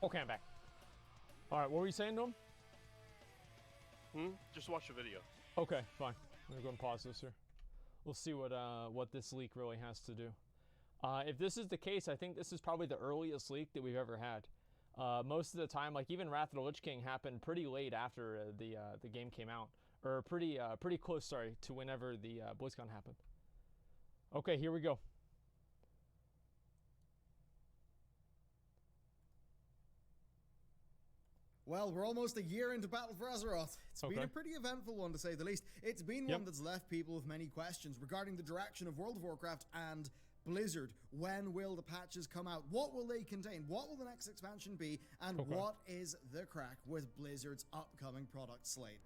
Okay, I'm back. All right, what were you saying to him? Just watch the video. Okay, fine. I'm gonna go and pause this here. We'll see what this leak really has to do. If this is the case, I think this is probably the earliest leak that we've ever had. Most of the time, like even Wrath of the Lich King happened pretty late after the game came out, or pretty close, sorry, to whenever the BlizzCon happened. Okay, here we go. Well, we're almost a year into Battle for Azeroth. It's been a pretty eventful one, to say the least. It's been one that's left people with many questions regarding the direction of World of Warcraft and Blizzard. When will the patches come out? What will they contain? What will the next expansion be? And what is the crack with Blizzard's upcoming product slate?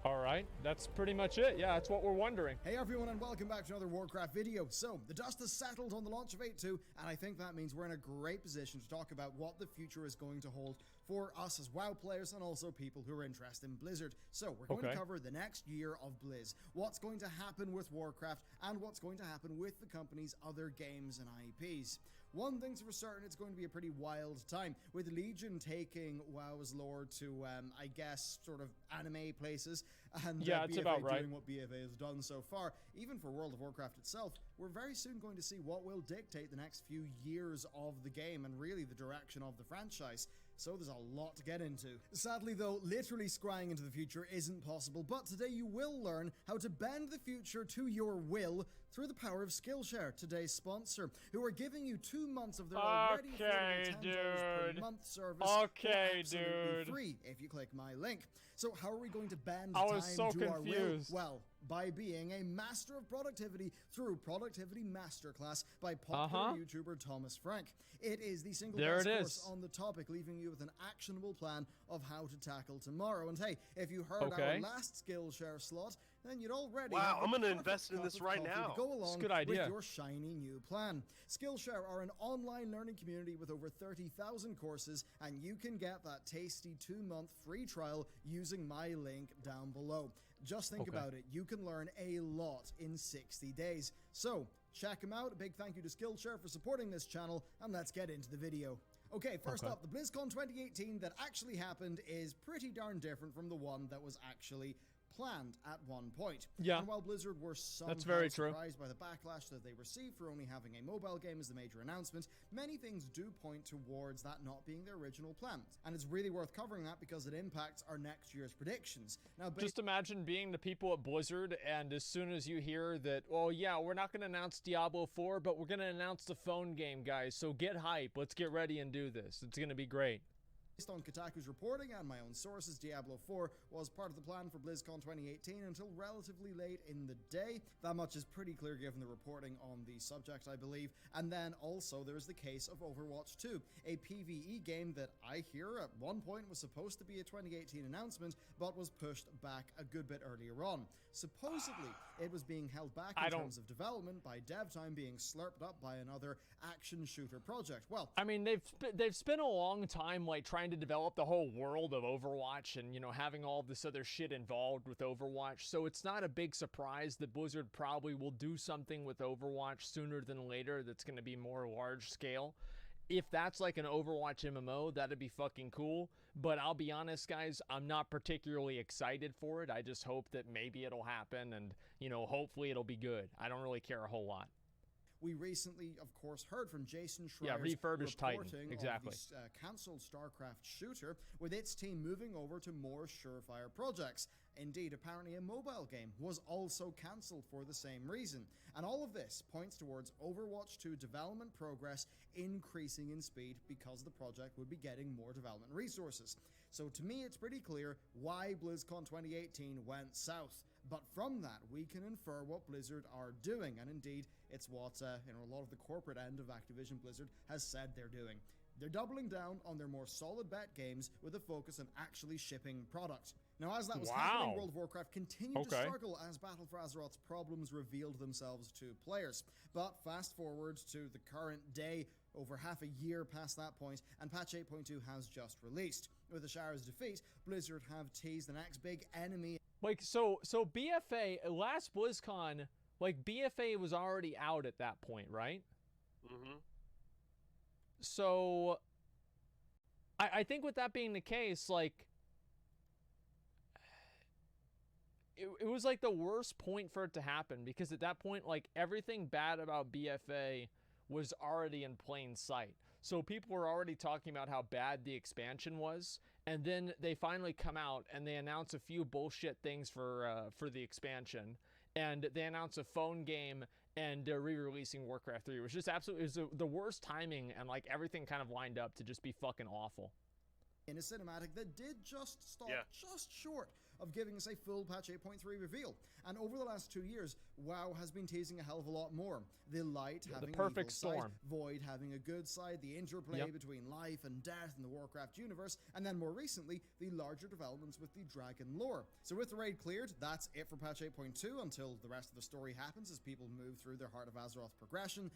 All right, that's pretty much it. Yeah, that's what we're wondering. Hey everyone, and welcome back to another Warcraft video. So, the dust has settled on the launch of 8.2, and I think that means we're in a great position to talk about what the future is going to hold for us as WoW players and also people who are interested in Blizzard. So, we're going to cover the next year of Blizz, what's going to happen with Warcraft, and what's going to happen with the company's other games and IPs. One thing's for certain, it's going to be a pretty wild time, with Legion taking WoW's lore to, I guess, sort of anime places. And yeah, it's BFA about right. doing what BFA has done so far. Even for World of Warcraft itself, we're very soon going to see what will dictate the next few years of the game and really the direction of the franchise. So there's a lot to get into. Sadly though, literally scrying into the future isn't possible, but today you will learn how to bend the future to your will through the power of Skillshare, today's sponsor, who are giving you 2 months of their already affordable $10 per month service for absolutely free if you click my link. So how are we going to bend time to our will? Well, by being a master of productivity through Productivity Masterclass by popular YouTuber Thomas Frank. It is the single best course on the topic, leaving you with an actionable plan of how to tackle tomorrow. And hey, if you heard our last Skillshare slot, then you'd already I'm going to invest in this right now. To go along good idea. with your shiny new plan. Skillshare are an online learning community with over 30,000 courses, and you can get that tasty 2-month free trial using my link down below. Just think about it. You can learn a lot in 60 days. So, check them out. A big thank you to Skillshare for supporting this channel, and let's get into the video. Okay, first up, the BlizzCon 2018 that actually happened is pretty darn different from the one that was actually planned at one point. Yeah. And while Blizzard were somehow surprised by the backlash that they received for only having a mobile game as the major announcement, many things do point towards that not being their original plan. And it's really worth covering that because it impacts our next year's predictions. Now, just imagine being the people at Blizzard, and as soon as you hear that, well, yeah, we're not going to announce Diablo 4, but we're going to announce the phone game, guys, so get hype. Let's get ready and do this. It's going to be great. Based on Kotaku's reporting and my own sources, Diablo 4 was part of the plan for BlizzCon 2018 until relatively late in the day. That much is pretty clear given the reporting on the subject, I believe. And then also there's the case of Overwatch 2, a PvE game that I hear at one point was supposed to be a 2018 announcement, but was pushed back a good bit earlier on. Supposedly, it was being held back in terms of development by dev time being slurped up by another action shooter project. Well, I mean, they've spent a long time like trying to develop the whole world of Overwatch and, you know, having all this other shit involved with Overwatch. So it's not a big surprise that Blizzard probably will do something with Overwatch sooner than later that's going to be more large scale. If that's like an Overwatch MMO, that'd be fucking cool. But I'll be honest, guys, I'm not particularly excited for it. I just hope that maybe it'll happen and, you know, hopefully it'll be good. I don't really care a whole lot. We recently, of course, heard from Jason Schreier's refurbished reporting Titan. Exactly. of the cancelled StarCraft shooter, with its team moving over to more surefire projects. Indeed, apparently a mobile game was also cancelled for the same reason. And all of this points towards Overwatch 2 development progress increasing in speed because the project would be getting more development resources. So to me, it's pretty clear why BlizzCon 2018 went south. But from that, we can infer what Blizzard are doing, and indeed, it's what a lot of the corporate end of Activision Blizzard has said they're doing. They're doubling down on their more solid bet games with a focus on actually shipping product. Now, as that was happening, World of Warcraft continued to struggle as Battle for Azeroth's problems revealed themselves to players. But fast forward to the current day, over half a year past that point, and patch 8.2 has just released. With Ashara's defeat, Blizzard have teased the next big enemy. Like, so BFA, last BlizzCon, like, BFA was already out at that point, right? Mm-hmm. So, I think with that being the case, like, it was like the worst point for it to happen, because at that point, like, everything bad about BFA was already in plain sight. So people were already talking about how bad the expansion was, and then they finally come out and they announce a few bullshit things for the expansion, and they announce a phone game, and they're re-releasing Warcraft 3. It was just absolutely, it was the worst timing, and like everything kind of lined up to just be fucking awful. In a cinematic that did just stop just short of giving us a full patch 8.3 reveal. And over the last 2 years, WoW has been teasing a hell of a lot more. The light having the perfect an evil storm. side, Void having a good side, the interplay between life and death in the Warcraft universe, and then more recently, the larger developments with the dragon lore. So with the raid cleared, that's it for patch 8.2 until the rest of the story happens as people move through their Heart of Azeroth progression,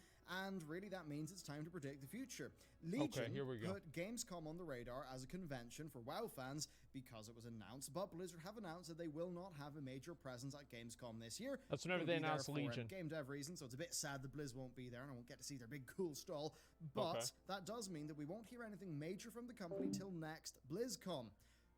and really that means it's time to predict the future. Legion here we go. put Gamescom on the radar as a convention for WoW fans because it was announced, but Blizzard have announced that they will not have a major presence at Gamescom this year. That's whenever they announced Legion. Game dev reason, so it's a bit sad that Blizz won't be there and I won't get to see their big cool stall, but that does mean that we won't hear anything major from the company till next BlizzCon.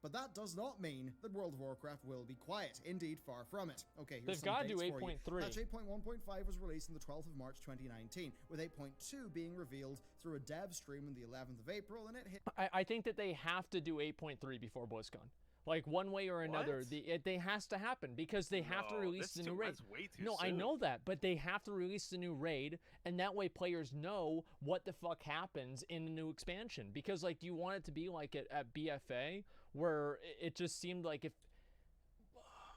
But that does not mean that World of Warcraft will be quiet. Indeed, far from it. Okay, here's They've got to do some dates for you. 8.3. Patch 8.1.5 was released on the 12th of March 2019, with 8.2 being revealed through a dev stream on the 11th of April, and it hit... I think that they have to do 8.3 before BlizzCon. Like, one way or another, they has to happen, because they have to release the new raid. That's way too No, soon. I know that, but they have to release the new raid, and that way players know what the fuck happens in the new expansion. Because, like, you want it to be like at BFA, where it just seemed like if,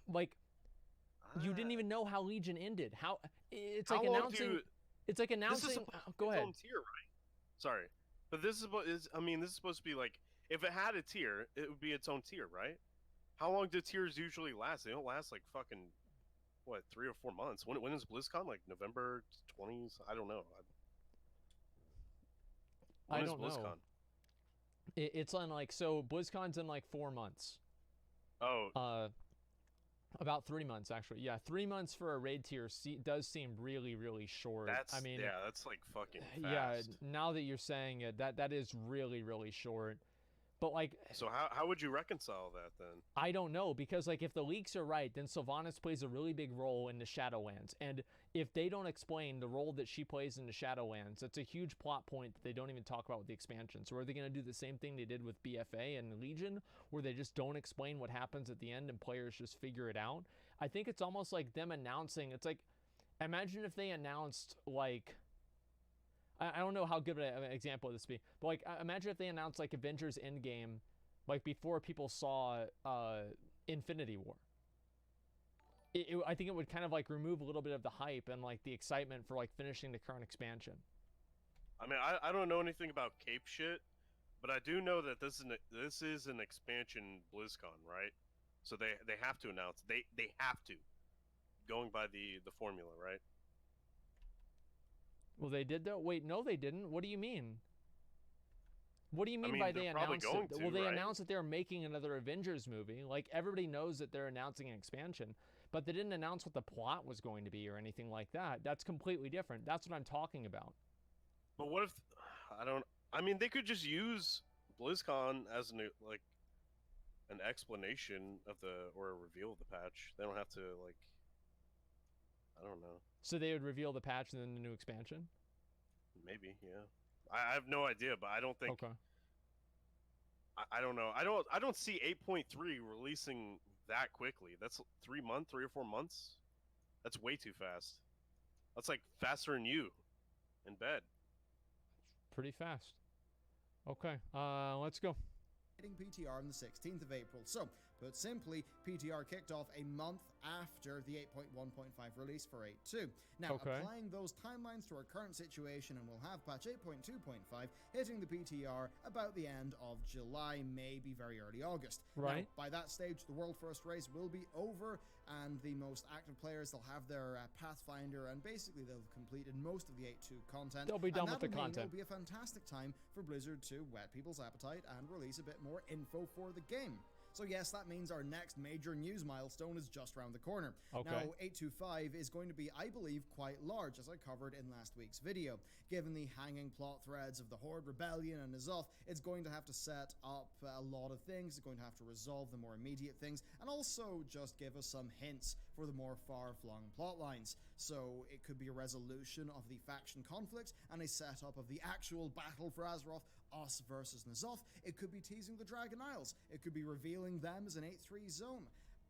like, you didn't even know how Legion ended. It's like announcing. It's like announcing. Go ahead. Its own tier, right? Sorry, but this is what is. I mean, this is supposed to be like. If it had a tier, it would be its own tier, right? How long do tiers usually last? They don't last like fucking, what, 3 or 4 months? When is BlizzCon? Like November 20s? I don't know. I don't know. It's on like, so BlizzCon's in like 4 months. Oh. About 3 months actually. Yeah, 3 months for a raid tier does seem really, really short. That's, I mean, yeah, that's like fucking fast. Yeah, now that you're saying it, that is really, really short. But like, so how would you reconcile that then? I don't know, because like if the leaks are right, then Sylvanas plays a really big role in the Shadowlands, and if they don't explain the role that she plays in the Shadowlands, that's a huge plot point that they don't even talk about with the expansion. So are they going to do the same thing they did with BFA and Legion, where they just don't explain what happens at the end and players just figure it out? I think it's almost like them announcing. It's like, imagine if they announced like, I don't know how good of an example this would be, but like, imagine if they announced like Avengers Endgame, like before people saw Infinity War. I think it would kind of like remove a little bit of the hype and like the excitement for like finishing the current expansion. I mean, I don't know anything about Cape shit, but I do know that this is an expansion BlizzCon, right? So they have to announce, they have to, going by the formula, right? Well, they did though. Wait, no, they didn't. What do you mean? What do you mean by they announced it? Well, they announced that they're making another Avengers movie. Like, everybody knows that they're announcing an expansion, but they didn't announce what the plot was going to be or anything like that. That's completely different. That's what I'm talking about. But what if, I mean, they could just use BlizzCon as an explanation of or a reveal of the patch. They don't have to, like, I don't know. So they would reveal the patch and then the new expansion? Maybe, yeah. I have no idea, but I don't think. Okay. I don't know. I don't see 8.3 releasing that quickly. That's 3 or 4 months. That's way too fast. That's like faster than you in bed. Pretty fast. Okay. Let's go. PTR on the 16th of April. So, put simply, PTR kicked off a month after the 8.1.5 release for 8.2. Now, applying those timelines to our current situation, and we'll have patch 8.2.5 hitting the PTR about the end of July, maybe very early August. Right. Now, by that stage, the World First race will be over, and the most active players, they'll have their Pathfinder, and basically they'll have completed most of the 8.2 content. They'll be done with the content. It'll be a fantastic time for Blizzard to whet people's appetite and release a bit more info for the game. So yes, that means our next major news milestone is just around the corner. Okay. Now, 825 is going to be, I believe, quite large, as I covered in last week's video. Given the hanging plot threads of the Horde Rebellion and Azoth, it's going to have to set up a lot of things. It's going to have to resolve the more immediate things, and also just give us some hints for the more far-flung plot lines. So it could be a resolution of the faction conflict and a setup of the actual battle for Azeroth, us versus N'Zoth. It could be teasing the Dragon Isles. It could be revealing them as an 8-3 zone.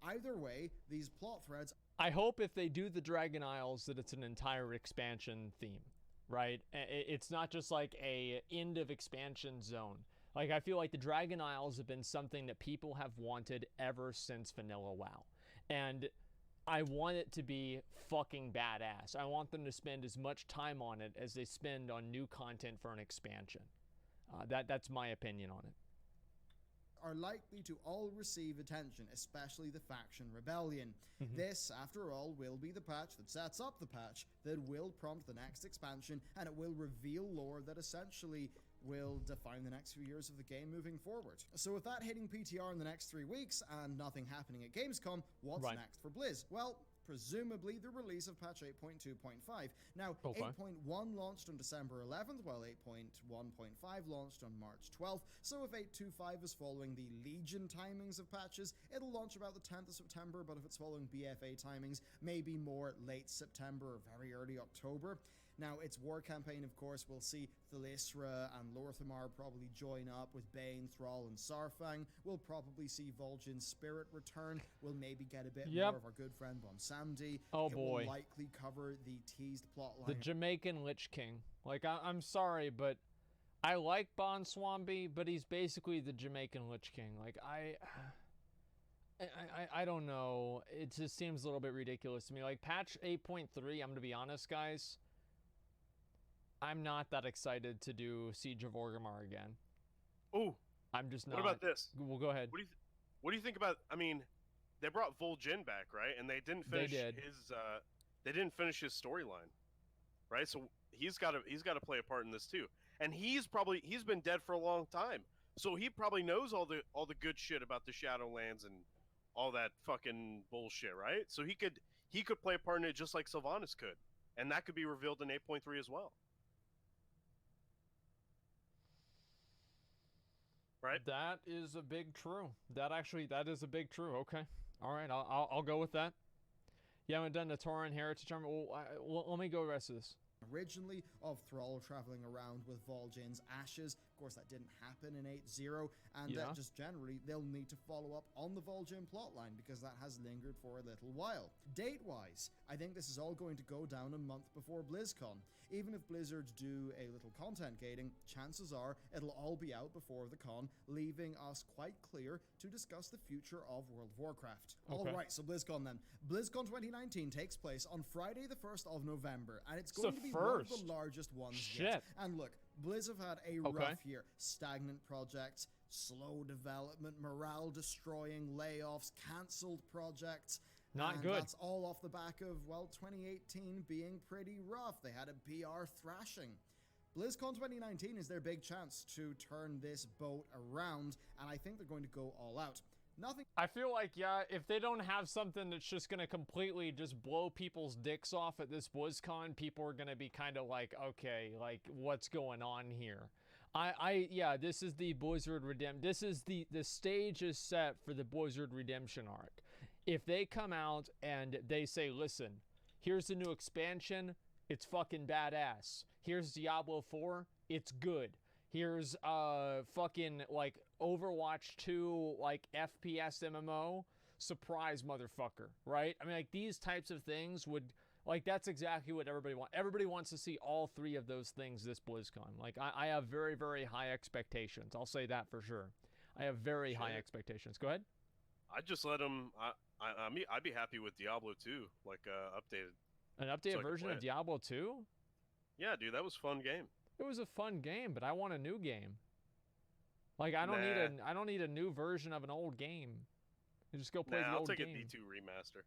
Either way, these plot threads... I hope if they do the Dragon Isles that it's an entire expansion theme, right? It's not just like a end of expansion zone. Like, I feel like the Dragon Isles have been something that people have wanted ever since Vanilla WoW. And I want it to be fucking badass. I want them to spend as much time on it as they spend on new content for an expansion. That's my opinion on it. Are likely to all receive attention, especially the faction rebellion. This, after all, will be the patch that sets up the patch that will prompt the next expansion, and it will reveal lore that essentially will define the next few years of the game moving forward. So with that hitting PTR in the next 3 weeks and nothing happening at Gamescom, what's next for Blizz? Well, presumably the release of patch 8.2.5. Now, 8.1 launched on December 11th, while 8.1.5 launched on March 12th. So if 8.2.5 is following the Legion timings of patches, it'll launch about the 10th of September, but if it's following BFA timings, maybe more late September or very early October. Now, its war campaign, of course, we'll see Thalyssra and Lorthamar probably join up with Bane, Thrall, and Sarfang. We'll probably see Vol'jin's Spirit return. We'll maybe get a bit more of our good friend Bon Samdi. Oh it boy. will likely cover the teased plotline. The Jamaican Lich King. Like, I'm sorry, but I like Bon Swambi, but he's basically the Jamaican Lich King. Like, I don't know. It just seems a little bit ridiculous to me. Like, patch 8.3, I'm going to be honest, guys. I'm not that excited to do Siege of Orgrimmar again. Oh, I'm just not. What about this? Well, go ahead. What do you think about? I mean, they brought Vol'jin back, right? And they didn't finish his. They didn't finish his storyline, right? So he's got to play a part in this too. And he's been dead for a long time, so he probably knows all the good shit about the Shadowlands and all that fucking bullshit, right? So he could play a part in it just like Sylvanas could, and that could be revealed in 8.3 as well. Right. That is a big true. That is a big true. Okay. All right. I'll go with that. You haven't done the Tauren Heritage Armor. Well, let me go rest of this. Originally, of Thrall traveling around with Vol'jin's ashes. Of course, that didn't happen in 8.0, and that just generally, they'll need to follow up on the Vol'jin plotline because that has lingered for a little while. Date-wise, I think this is all going to go down a month before BlizzCon. Even if Blizzard do a little content gating, chances are it'll all be out before the con, leaving us quite clear to discuss the future of World of Warcraft. Okay. Alright, so BlizzCon then. BlizzCon 2019 takes place on Friday the 1st of November, and it's going to be one of the largest ones yet. And look, Blizz have had a rough year. Stagnant projects, slow development, morale destroying, layoffs, cancelled projects. Not and good. That's all off the back of, well, 2018 being pretty rough. They had a PR thrashing. BlizzCon 2019 is their big chance to turn this boat around, and I think they're going to go all out. Nothing. I feel like, if they don't have something that's just going to completely just blow people's dicks off at this BlizzCon, people are going to be kind of like, okay, like, what's going on here? This is the Blizzard Redemption. This is the stage is set for the Blizzard Redemption arc. If they come out and they say, listen, here's the new expansion, it's fucking badass. Here's Diablo 4, it's good. Here's fucking like Overwatch 2 like FPS MMO, surprise motherfucker, right? I mean, like, these types of things would, like, that's exactly what everybody wants. Everybody wants to see all three of those things this BlizzCon. Like, I have very, very high expectations. I'll say that for sure. I have very high expectations. Go ahead. I'd just let them. I'd be happy with Diablo 2, like updated. An updated version of Diablo 2? Yeah, dude, that was a fun game. It was a fun game, but I want a new game. Like, I don't need a new version of an old game. You just go play the old game. I'll take a D2 remaster.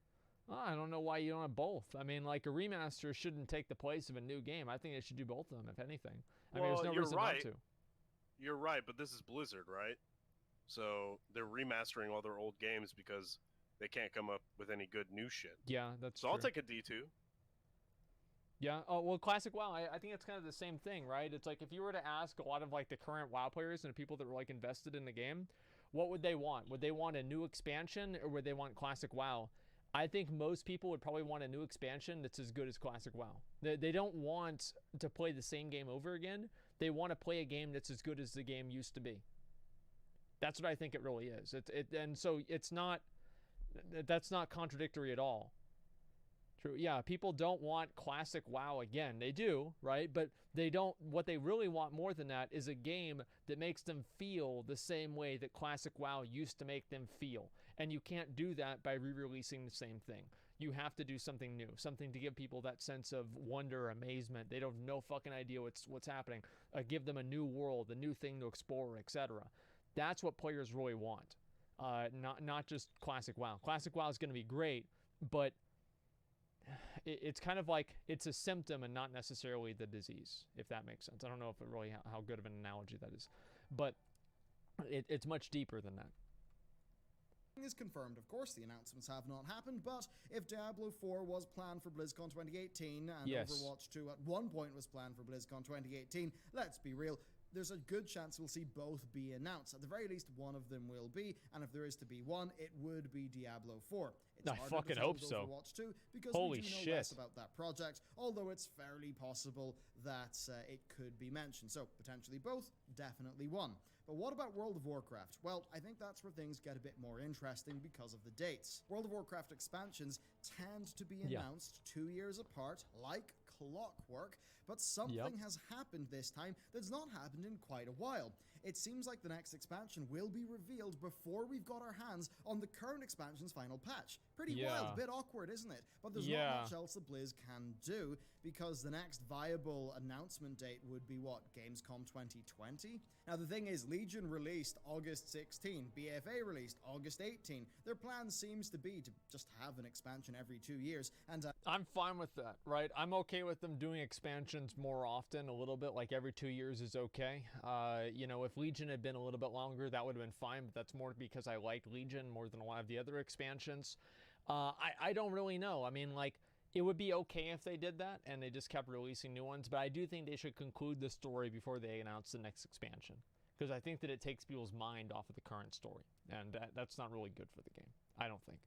Oh, I don't know why you don't have both. I mean, like, a remaster shouldn't take the place of a new game. I think they should do both of them, if anything. I mean, there's no reason not to. You're right, but this is Blizzard, right? So they're remastering all their old games because they can't come up with any good new shit. Yeah, that's So true. I'll take a D2. Yeah. Oh, well, classic WoW. I think it's kind of the same thing, right? It's like if you were to ask a lot of like the current WoW players and the people that were like invested in the game, what would they want? Would they want a new expansion or would they want classic WoW? I think most people would probably want a new expansion that's as good as classic WoW. They don't want to play the same game over again. They want to play a game that's as good as the game used to be. That's what I think it really is. And so it's not. That's not contradictory at all. True. Yeah, people don't want classic WoW again. They do, right? But they don't. What they really want more than that is a game that makes them feel the same way that classic WoW used to make them feel. And you can't do that by re-releasing the same thing. You have to do something new, something to give people that sense of wonder, amazement. They don't have no fucking idea what's happening. Give them a new world, a new thing to explore, etc. That's what players really want. Not just classic WoW. Classic WoW is going to be great, but it's kind of like it's a symptom and not necessarily the disease, if that makes sense. I don't know if it really how good of an analogy that is, but it's much deeper than that. Is confirmed. Of course, the announcements have not happened, but if Diablo 4 was planned for BlizzCon 2018 and Yes. Overwatch 2 at one point was planned for BlizzCon 2018, let's be real, there's a good chance we'll see both be announced. At the very least, one of them will be, and if there is to be one, it would be Diablo 4. It's I harder fucking to tell hope with so. Overwatch 2 because Holy we do know shit. less about that project, although it's fairly possible that it could be mentioned. So, potentially both, definitely one. But what about World of Warcraft? Well, I think that's where things get a bit more interesting because of the dates. World of Warcraft expansions tend to be announced 2 years apart, like clockwork, but something has happened this time that's not happened in quite a while. It seems like the next expansion will be revealed before we've got our hands on the current expansion's final patch. Pretty wild, a bit awkward, isn't it? But there's not much else that Blizz can do because the next viable announcement date would be what, Gamescom 2020? Now the thing is, Legion released August 16, BFA released August 18. Their plan seems to be to just have an expansion every 2 years, and I'm fine with that, right? I'm okay with them doing expansions more often, a little bit, like every 2 years is okay. You know, if Legion had been a little bit longer, that would have been fine, but that's more because I like Legion more than a lot of the other expansions. I don't really know. I mean, like, it would be okay if they did that and they just kept releasing new ones, but I do think they should conclude the story before they announce the next expansion, because I think that it takes people's mind off of the current story, and that's not really good for the game, I don't think.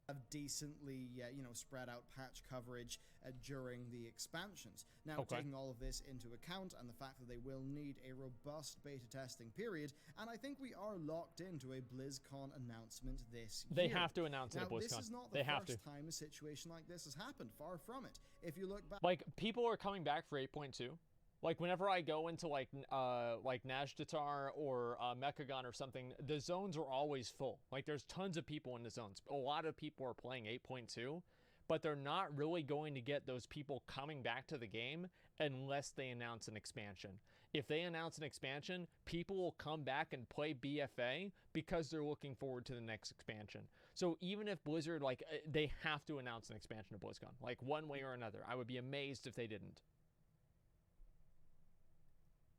Have decently, spread out patch coverage during the expansions. Now, taking all of this into account and the fact that they will need a robust beta testing period, and I think we are locked into a BlizzCon announcement this year. They have to announce it at BlizzCon. This is not the first time a situation like this has happened. Far from it. If you look back, like, people are coming back for 8.2. Like, whenever I go into, like Nazjatar or Mechagon or something, the zones are always full. Like, there's tons of people in the zones. A lot of people are playing 8.2, but they're not really going to get those people coming back to the game unless they announce an expansion. If they announce an expansion, people will come back and play BFA because they're looking forward to the next expansion. So even if Blizzard, like, they have to announce an expansion to BlizzCon, like, one way or another. I would be amazed if they didn't.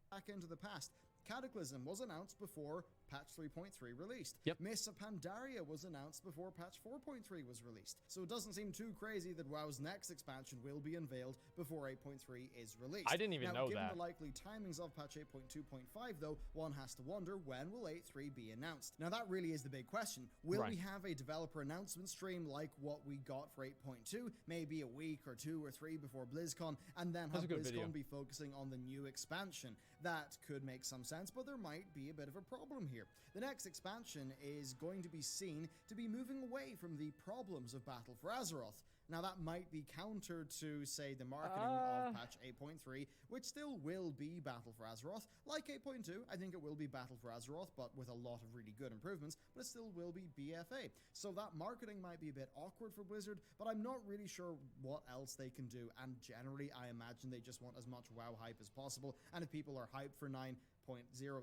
Back into the past, Cataclysm was announced before patch 3.3 released. Mists of Pandaria was announced before patch 4.3 was released. So it doesn't seem too crazy that WoW's next expansion will be unveiled before 8.3 is released. I didn't even know that. Given the likely timings of patch 8.2.5 though, one has to wonder, when will 8.3 be announced? Now that really is the big question. Will we have a developer announcement stream like what we got for 8.2, maybe a week or 2 or 3 before BlizzCon, and then have BlizzCon be focusing on the new expansion? That could make some sense, but there might be a bit of a problem here. The next expansion is going to be seen to be moving away from the problems of Battle for Azeroth. Now that might be counter to, say, the marketing of patch 8.3, which still will be Battle for Azeroth. Like 8.2, I think it will be Battle for Azeroth, but with a lot of really good improvements, but it still will be BFA. So that marketing might be a bit awkward for Blizzard, but I'm not really sure what else they can do, and generally I imagine they just want as much WoW hype as possible, and if people are hyped for 9.0,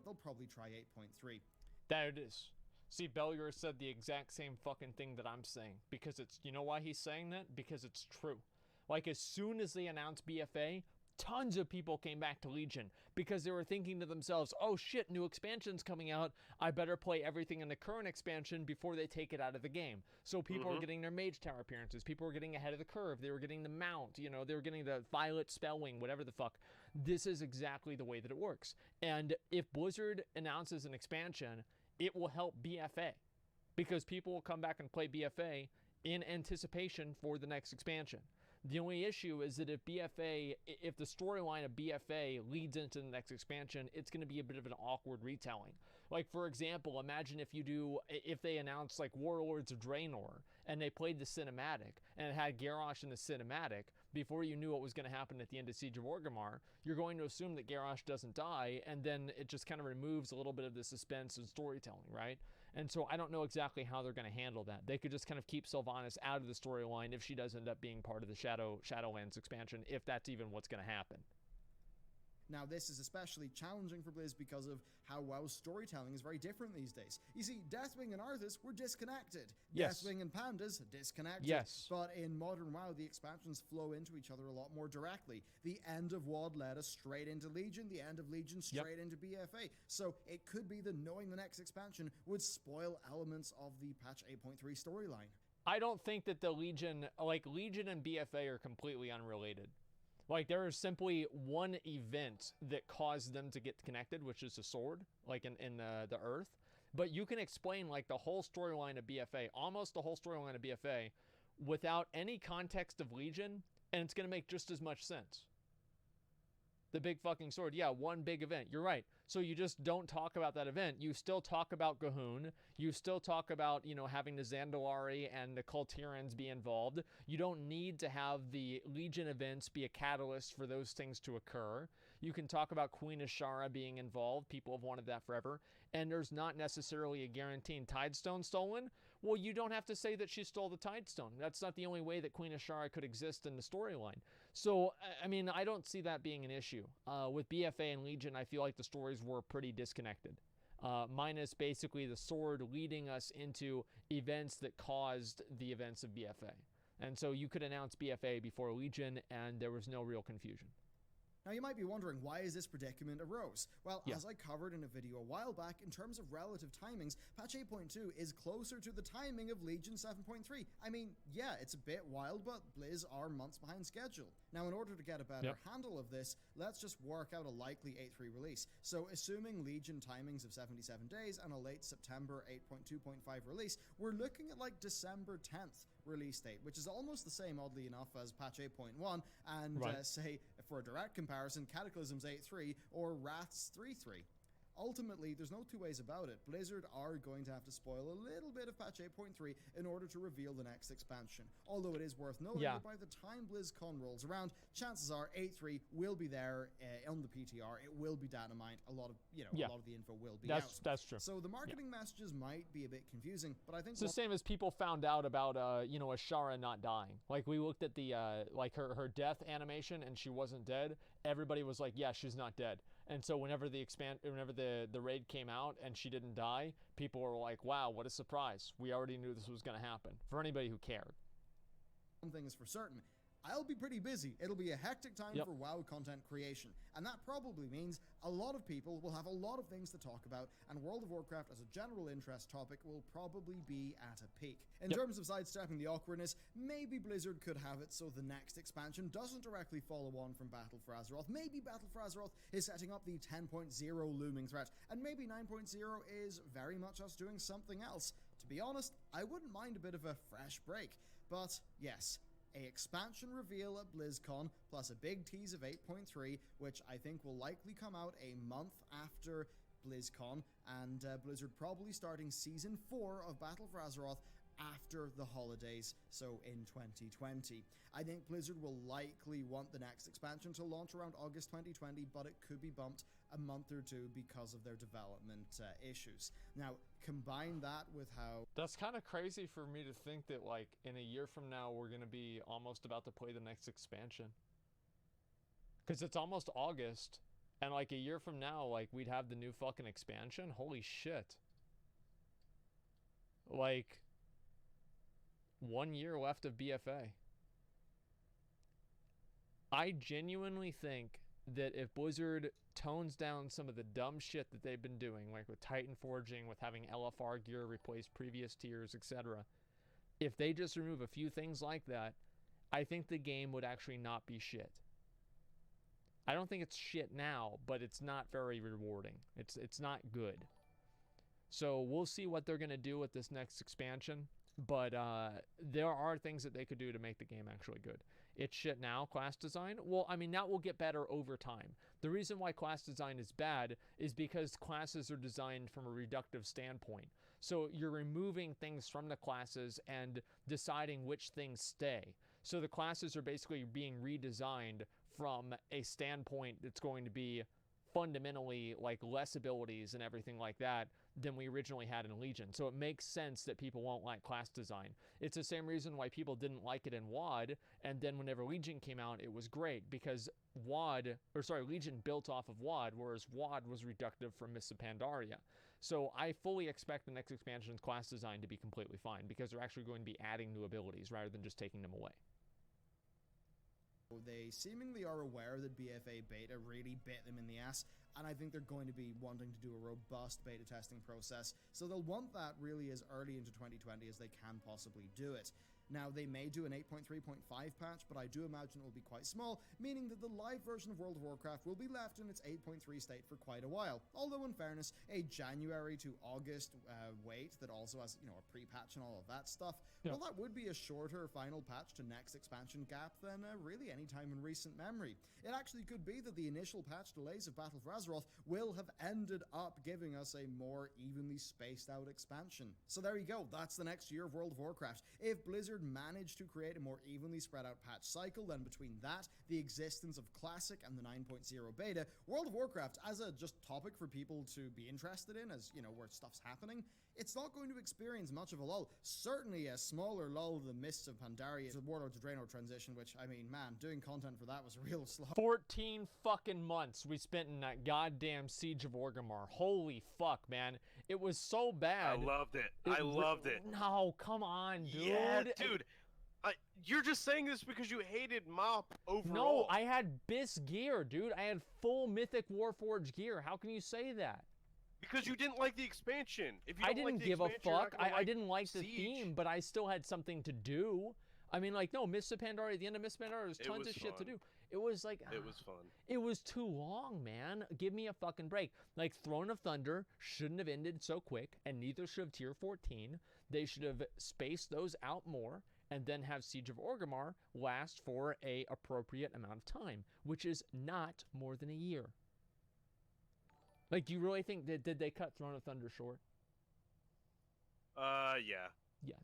they'll probably try 8.3. There it is. See, Bellular said the exact same fucking thing that I'm saying. Because it's, you know why he's saying that? Because it's true. Like, as soon as they announce BFA, tons of people came back to Legion because they were thinking to themselves, oh shit, new expansion's coming out. I better play everything in the current expansion before they take it out of the game. So people were getting their Mage Tower appearances. People were getting ahead of the curve. They were getting the mount. You know, they were getting the Violet Spellwing, whatever the fuck. This is exactly the way that it works. And if Blizzard announces an expansion, it will help BFA because people will come back and play BFA in anticipation for the next expansion. The only issue is that if the storyline of BFA leads into the next expansion, it's going to be a bit of an awkward retelling. Like, for example, imagine if they announced like Warlords of Draenor and they played the cinematic and it had Garrosh in the cinematic before you knew what was going to happen at the end of Siege of Orgrimmar, you're going to assume that Garrosh doesn't die, and then it just kind of removes a little bit of the suspense and storytelling, right? And so I don't know exactly how they're going to handle that. They could just kind of keep Sylvanas out of the storyline if she does end up being part of the Shadowlands expansion, if that's even what's going to happen. Now, this is especially challenging for Blizz because of how WoW's storytelling is very different these days. You see, Deathwing and Arthas were disconnected. Yes. Deathwing and Pandas, disconnected. Yes. But in modern WoW, the expansions flow into each other a lot more directly. The end of WoD led us straight into Legion, the end of Legion straight into BFA. So it could be that knowing the next expansion would spoil elements of the patch 8.3 storyline. I don't think that the Legion and BFA are completely unrelated. Like, there is simply one event that caused them to get connected, which is the sword, like in the Earth. But you can explain, like, the whole storyline of BFA, almost the whole storyline of BFA, without any context of Legion, and it's going to make just as much sense. The big fucking sword. Yeah, one big event. You're right. So you just don't talk about that event. You still talk about Gahun. You still talk about, you know, having the Zandalari and the Kultirans be involved. You don't need to have the Legion events be a catalyst for those things to occur. You can talk about Queen Ashara being involved. People have wanted that forever. And there's not necessarily a guaranteed Tidestone stolen. Well, you don't have to say that she stole the Tidestone. That's not the only way that Queen Ashara could exist in the storyline. So, I mean, I don't see that being an issue. With BFA and Legion, I feel like the stories were pretty disconnected. Minus basically the sword leading us into events that caused the events of BFA. And so you could announce BFA before Legion, and there was no real confusion. Now, you might be wondering, why is this predicament arose? Well, as I covered in a video a while back, in terms of relative timings, patch 8.2 is closer to the timing of Legion 7.3. I mean, yeah, it's a bit wild, but Blizz are months behind schedule. Now, in order to get a better handle of this, let's just work out a likely 8.3 release. So, assuming Legion timings of 77 days and a late September 8.2.5 release, we're looking at like December 10th release date, which is almost the same, oddly enough, as patch 8.1, and say, for a direct comparison, Cataclysms 8.3 or Wraths 3.3. Ultimately, there's no two ways about it. Blizzard are going to have to spoil a little bit of patch 8.3 in order to reveal the next expansion. Although it is worth noting that by the time BlizzCon rolls around, chances are 8.3 will be there on the PTR. It will be data-mined. A lot of the info will be out. That's true. So the marketing messages might be a bit confusing, but I think it's the same as people found out about Ashara not dying. Like, we looked at the like her death animation and she wasn't dead. Everybody was like, yeah, she's not dead. And so whenever the raid came out and she didn't die, people were like, wow, what a surprise. We already knew this was going to happen, for anybody who cared. One thing is for certain, I'll be pretty busy. It'll be a hectic time for WoW content creation, and that probably means a lot of people will have a lot of things to talk about, and World of Warcraft as a general interest topic will probably be at a peak. In terms of sidestepping the awkwardness, maybe Blizzard could have it so the next expansion doesn't directly follow on from Battle for Azeroth. Maybe Battle for Azeroth is setting up the 10.0 looming threat, and maybe 9.0 is very much us doing something else. To be honest, I wouldn't mind a bit of a fresh break, but yes, a expansion reveal at BlizzCon, plus a big tease of 8.3, which I think will likely come out a month after BlizzCon, and Blizzard probably starting Season 4 of Battle for Azeroth after the holidays, so in 2020. I think Blizzard will likely want the next expansion to launch around August 2020, but it could be bumped a month or two because of their development issues. Now, combine that with how... That's kind of crazy for me to think that, like, in a year from now, we're going to be almost about to play the next expansion. Because it's almost August, and, like, a year from now, like, we'd have the new fucking expansion? Holy shit. Like, 1 year left of BFA. I genuinely think that if Blizzard tones down some of the dumb shit that they've been doing, like with Titan Forging, with having LFR gear replace previous tiers, etc., if they just remove a few things like that, I think the game would actually not be shit. I don't think it's shit now, but it's not very rewarding. It's not good. So we'll see what they're going to do with this next expansion, but there are things that they could do to make the game actually good. It's shit now, class design. Well, I mean, that will get better over time. The reason why class design is bad is because classes are designed from a reductive standpoint. So you're removing things from the classes and deciding which things stay. So the classes are basically being redesigned from a standpoint that's going to be fundamentally like less abilities and everything like that than we originally had in Legion. So it makes sense that people won't like class design. It's the same reason why people didn't like it in WoD, and then whenever Legion came out, it was great because Legion built off of WoD, whereas WoD was reductive from Mists of Pandaria. So I fully expect the next expansion's class design to be completely fine because they're actually going to be adding new abilities rather than just taking them away. They seemingly are aware that BFA beta really bit them in the ass, and I think they're going to be wanting to do a robust beta testing process, so they'll want that really as early into 2020 as they can possibly do it. Now, they may do an 8.3.5 patch, but I do imagine it will be quite small, meaning that the live version of World of Warcraft will be left in its 8.3 state for quite a while. Although, in fairness, a January to August wait that also has, a pre-patch and all of that stuff, well, that would be a shorter final patch to next expansion gap than really any time in recent memory. It actually could be that the initial patch delays of Battle for Azeroth will have ended up giving us a more evenly spaced out expansion. So there you go, that's the next year of World of Warcraft. If Blizzard managed to create a more evenly spread out patch cycle, then between that, the existence of Classic and the 9.0 beta, World of Warcraft as a just topic for people to be interested in as, where stuff's happening, it's not going to experience much of a lull. Certainly a smaller lull than Mists of Pandaria to Warlord to Draenor transition, which, I mean, man, doing content for that was a real slog. 14 fucking months we spent in that goddamn Siege of Orgrimmar. Holy fuck, man. It was so bad. I loved it. I loved it. No, come on, dude. Yeah, dude. You're just saying this because you hated MoP overall. No, I had BIS gear, dude. I had full Mythic Warforged gear. How can you say that? Because you didn't like the expansion. If you I don't didn't like the give a expansion, you're fuck. not gonna I didn't like the Siege. theme, but I still had something to do. I mean, like, no, Mists of Pandaria, at the end of Mists of Pandaria, there's tons of shit to do. It was like... It was fun. It was too long, man. Give me a fucking break. Like, Throne of Thunder shouldn't have ended so quick, and neither should have Tier 14. They should have spaced those out more, and then have Siege of Orgrimmar last for a appropriate amount of time, which is not more than a year. Like, do you really think that did they cut Throne of Thunder short? Yeah. Yes.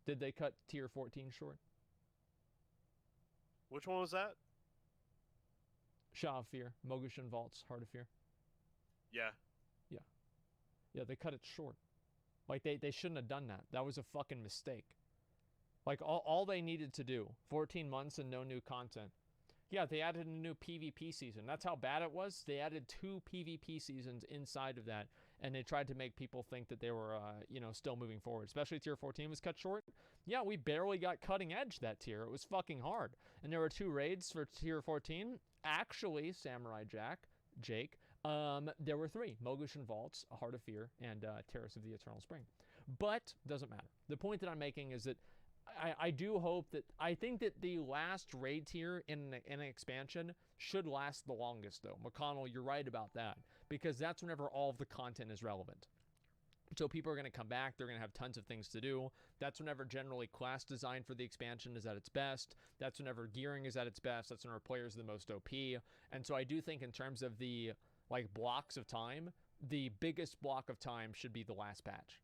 Did they cut Tier 14 short? Which one was that? Shaw of Fear, Mogushan Vaults, Heart of Fear. Yeah. Yeah, they cut it short. Like, they shouldn't have done that. That was a fucking mistake. Like, all they needed to do, 14 months and no new content. Yeah, they added a new PvP season. That's how bad it was. They added 2 PvP seasons inside of that, and they tried to make people think that they were, still moving forward. Especially Tier 14 was cut short. Yeah, we barely got cutting edge that tier. It was fucking hard. And there were 2 raids for Tier 14. Actually, Samurai Jake, there were 3. Mogushan Vaults, A Heart of Fear, and Terrace of the Eternal Spring. But, doesn't matter. The point that I'm making is that I do hope that, I think that the last raid tier in an expansion should last the longest, though. McConnell, you're right about that, because that's whenever all of the content is relevant. So people are going to come back, they're going to have tons of things to do. That's whenever generally class design for the expansion is at its best. That's whenever gearing is at its best. That's whenever players are the most OP. And so I do think in terms of the, like, blocks of time, the biggest block of time should be the last patch.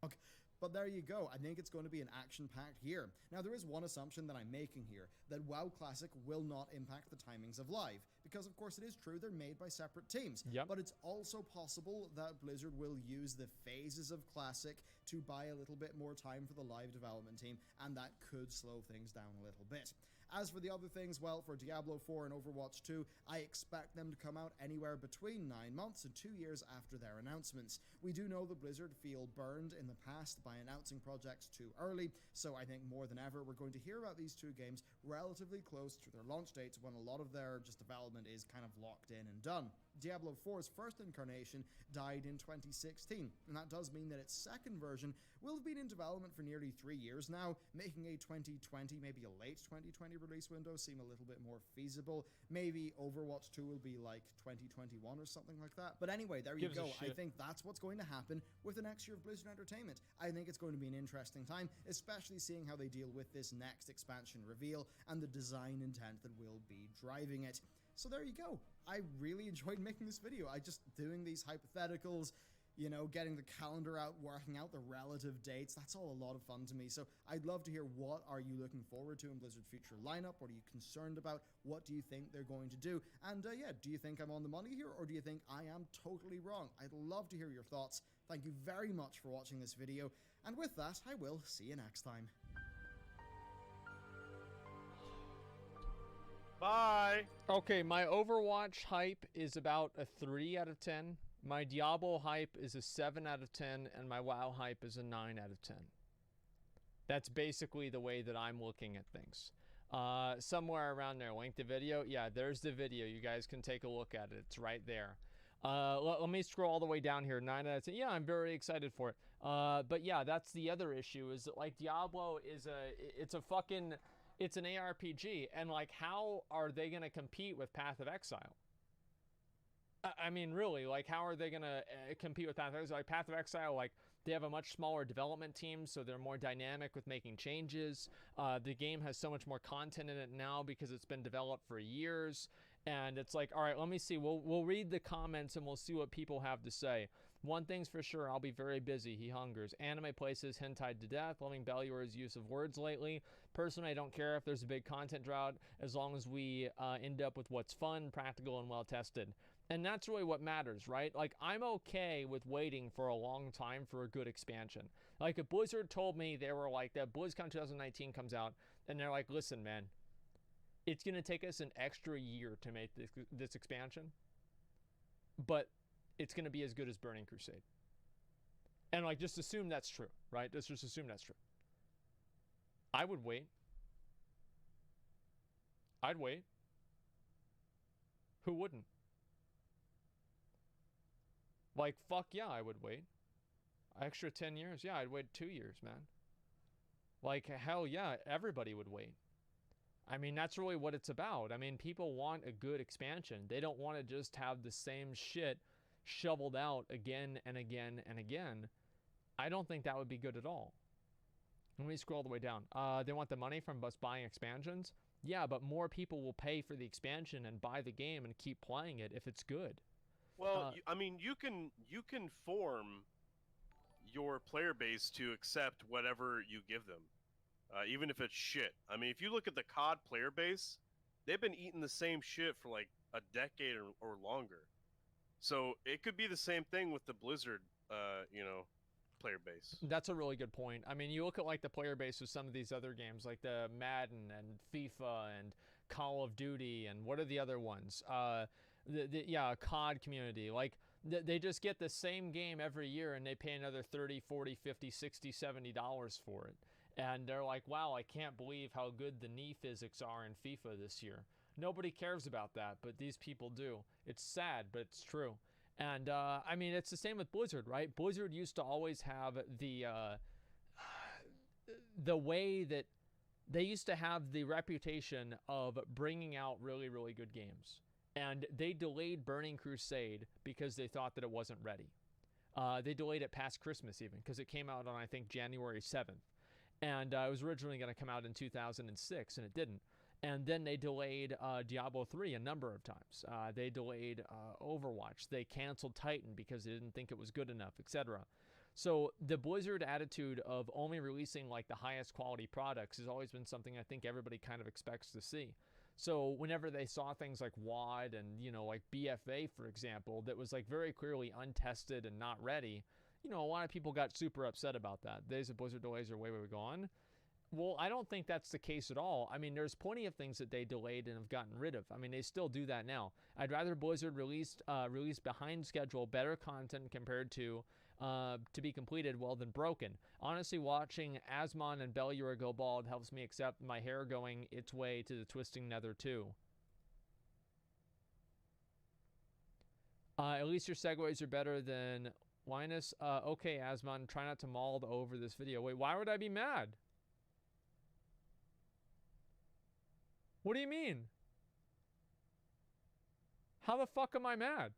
Okay. But there you go. I think it's going to be an action-packed year. Now, there is one assumption that I'm making here, that WoW Classic will not impact the timings of live, because of course it is true they're made by separate teams. Yep. But it's also possible that Blizzard will use the phases of Classic to buy a little bit more time for the live development team, and that could slow things down a little bit. As for the other things, well, for Diablo 4 and Overwatch 2, I expect them to come out anywhere between 9 months and 2 years after their announcements. We do know that Blizzard feel burned in the past by announcing projects too early, so I think more than ever we're going to hear about these two games relatively close to their launch dates when a lot of their development is kind of locked in and done. Diablo 4's first incarnation died in 2016, and that does mean that its second version will have been in development for nearly 3 years now, making a 2020, maybe a late 2020 release window seem a little bit more feasible. Maybe Overwatch 2 will be like 2021 or something like that. But anyway, there you go. I think that's what's going to happen with the next year of Blizzard Entertainment. I think it's going to be an interesting time, especially seeing how they deal with this next expansion reveal and the design intent that will be driving it. So there you go. I really enjoyed making this video. I just doing these hypotheticals, you know, getting the calendar out, working out the relative dates. That's all a lot of fun to me. So I'd love to hear, what are you looking forward to in Blizzard's future lineup? What are you concerned about? What do you think they're going to do? And yeah, do you think I'm on the money here, or do you think I am totally wrong? I'd love to hear your thoughts. Thank you very much for watching this video. And with that, I will see you next time. Bye! Okay, my Overwatch hype is about a 3 out of 10. My Diablo hype is a 7 out of 10, and my WoW hype is a 9 out of 10. That's basically the way that I'm looking at things. Somewhere around there, link the video. Yeah, there's the video. You guys can take a look at it. It's right there. Let me scroll all the way down here. 9 out of 10. Yeah, I'm very excited for it. But yeah, that's the other issue, is that like Diablo is it's an ARPG, and like, how are they going to compete with Path of Exile? I mean, really, like, how are they going to compete with Path of Exile? Like, Path of Exile, like, they have a much smaller development team, so they're more dynamic with making changes. The game has so much more content in it now because it's been developed for years. And it's like, all right, let me see. We'll read the comments and we'll see what people have to say. One thing's for sure, I'll be very busy. He hungers. Anime places hentai to death. Loving Bellular's use of words lately. Personally, I don't care if there's a big content drought, as long as we end up with what's fun, practical, and well tested. And that's really what matters, right? Like, I'm okay with waiting for a long time for a good expansion. Like, if Blizzard told me they were like, that BlizzCon 2019 comes out, and they're like, listen, man, it's going to take us an extra year to make this expansion, but it's going to be as good as Burning Crusade. And like, just assume that's true, right? Let's just assume that's true. I would wait. I'd wait. Who wouldn't? Like, fuck yeah, I would wait. Extra 10 years. Yeah, I'd wait 2 years, man. Like, hell yeah, everybody would wait. I mean, that's really what it's about. I mean, people want a good expansion. They don't want to just have the same shit shoveled out again and again and again. I don't think that would be good at all. Let me scroll all the way down. They want the money from us buying expansions? Yeah, but more people will pay for the expansion and buy the game and keep playing it if it's good. Well, I mean, you can form your player base to accept whatever you give them, even if it's shit. I mean, if you look at the COD player base, they've been eating the same shit for like a decade or longer. So it could be the same thing with the Blizzard, player base. That's a really good point. I mean, you look at like the player base of some of these other games, like the Madden and FIFA and Call of Duty, and what are the other ones? COD community. Like, they just get the same game every year and they pay another $30, $40, $50, $60, $70 for it. And they're like, wow, I can't believe how good the knee physics are in FIFA this year. Nobody cares about that, but these people do. It's sad, but it's true. And I mean, it's the same with Blizzard, right? Blizzard used to always have the way that they used to have the reputation of bringing out really, really good games. And they delayed Burning Crusade because they thought that it wasn't ready. They delayed it past Christmas even, because it came out on, I think, January 7th. And it was originally going to come out in 2006, and it didn't. And then they delayed Diablo 3 a number of times. They delayed Overwatch. They canceled Titan because they didn't think it was good enough, etc. So the Blizzard attitude of only releasing like the highest quality products has always been something I think everybody kind of expects to see. So whenever they saw things like WAD and, you know, like BFA, for example, that was like very clearly untested and not ready, you know, a lot of people got super upset about that. Days of Blizzard delays are way gone. Well, I don't think that's the case at all. I mean, there's plenty of things that they delayed and have gotten rid of. I mean, they still do that now. I'd rather Blizzard release behind schedule better content compared to be completed well than broken. Honestly, watching Asmon and Bellular go bald helps me accept my hair going its way to the twisting nether too. At least your segues are better than Linus. Okay, Asmon, try not to maul over this video. Wait, why would I be mad? What do you mean? How the fuck am I mad?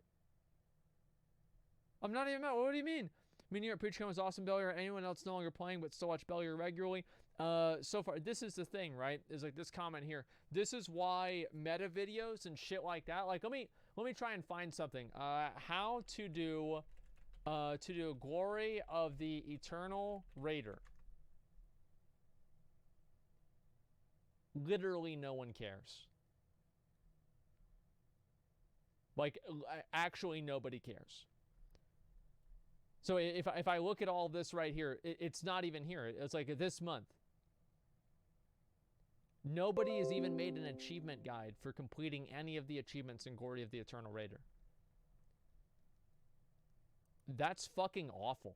I'm not even mad. What do you mean? Meaning your Preachcom was awesome, Bellular. Anyone else no longer playing but still watch Bellular regularly? So far, this is the thing, right? Is like this comment here. This is why meta videos and shit like that. Like, let me try and find something. How to do Glory of the Eternal Raider. Literally no one cares. Like, actually nobody cares. So if I look at all this right here, it's not even here. It's like this month. Nobody has even made an achievement guide for completing any of the achievements in Glory of the Eternal Raider. That's fucking awful.